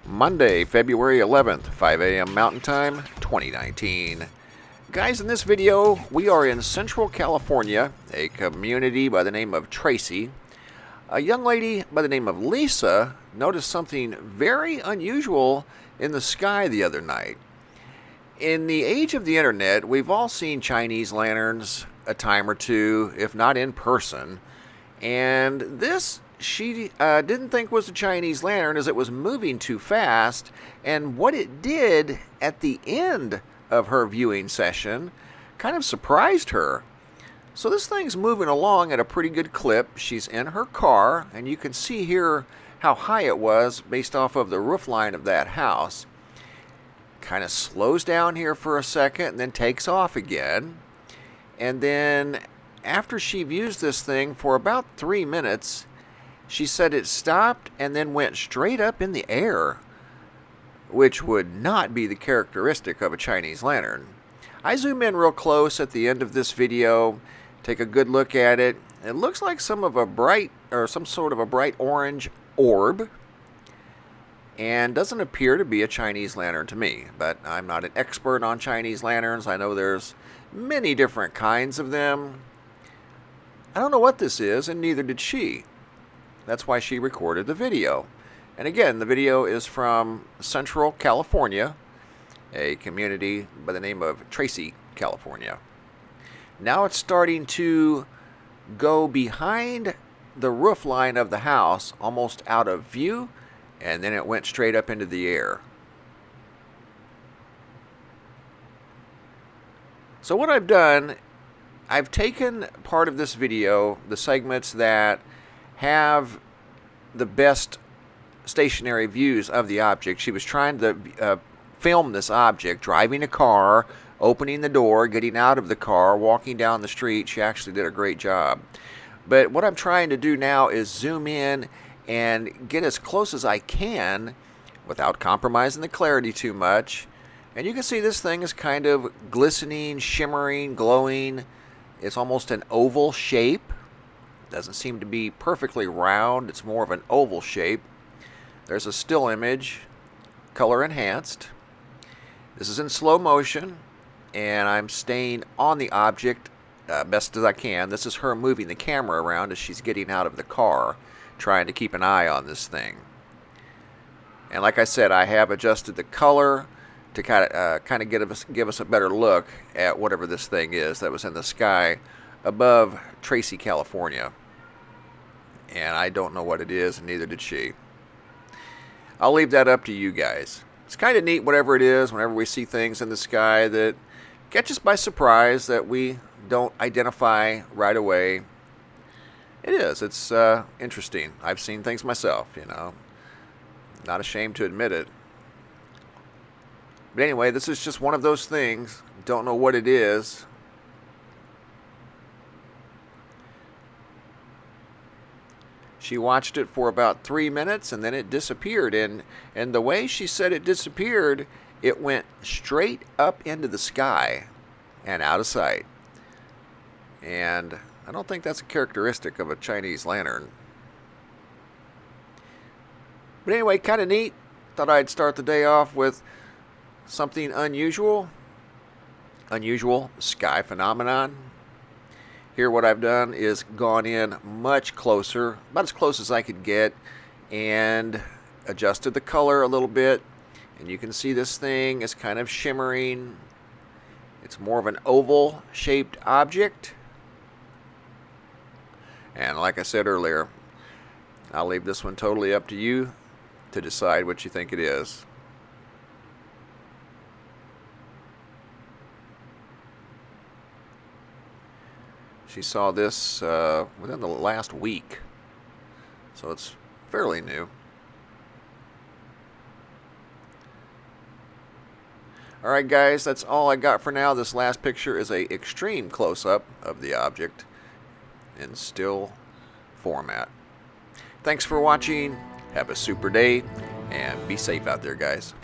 Monday, February 11th, 5 a.m. Mountain Time, 2019. Guys, in this video, we are in Central California, a community by the name of Tracy. A young lady by the name of Lisa noticed something very unusual in the sky the other night. In the age of the internet, we've all seen Chinese lanterns a time or two, if not in person. And this she didn't think was a Chinese lantern as it was moving too fast. And what it did at the end of her viewing session kind of surprised her. So this thing's moving along at a pretty good clip. She's in her car, and you can see here how high it was based off of the roof line of that house. Kind of slows down here for a second and then takes off again. And then after she views this thing for about 3 minutes, she said it stopped and then went straight up in the air, which would not be the characteristic of a Chinese lantern. I zoom in real close at the end of this video, take a good look at it. It looks like some sort of a bright orange orb, and doesn't appear to be a Chinese lantern to me. But I'm not an expert on Chinese lanterns. I know there's many different kinds of them. I don't know what this is, and neither did she. That's why she recorded the video. And again, the video is from Central California, a community by the name of Tracy, California. Now it's starting to go behind the roof line of the house, almost out of view, and then it went straight up into the air. So what I've done, I've taken part of this video, the segments that have the best stationary views of the object. She was trying to film this object, driving a car, opening the door, getting out of the car, walking down the street. She actually did a great job. But what I'm trying to do now is zoom in and get as close as I can without compromising the clarity too much. And you can see this thing is kind of glistening, shimmering, glowing. It's almost an oval shape. Doesn't seem to be perfectly round. It's more of an oval shape. There's a still image, color enhanced. This is in slow motion, and I'm staying on the object best as I can. This is her moving the camera around as she's getting out of the car, trying to keep an eye on this thing. And like I said, I have adjusted the color to kind of give us a better look at whatever this thing is that was in the sky above Tracy, California. And I don't know what it is, and neither did she. I'll leave that up to you guys. It's kind of neat, whatever it is, whenever we see things in the sky that catch us by surprise that we don't identify right away. It is. It's interesting. I've seen things myself, Not ashamed to admit it. But anyway, this is just one of those things. Don't know what it is. She watched it for about 3 minutes and then it disappeared. And the way she said it disappeared, it went straight up into the sky and out of sight. And I don't think that's a characteristic of a Chinese lantern. But anyway, kind of neat. Thought I'd start the day off with something unusual. Unusual sky phenomenon. Here what I've done is gone in much closer, about as close as I could get, and adjusted the color a little bit. And you can see this thing is kind of shimmering. It's more of an oval shaped object. And like I said earlier, I'll leave this one totally up to you to decide what you think it is. She saw this within the last week, so it's fairly new. Alright guys, that's all I got for now. This last picture is an extreme close-up of the object in still format. Thanks for watching, have a super day, and be safe out there guys.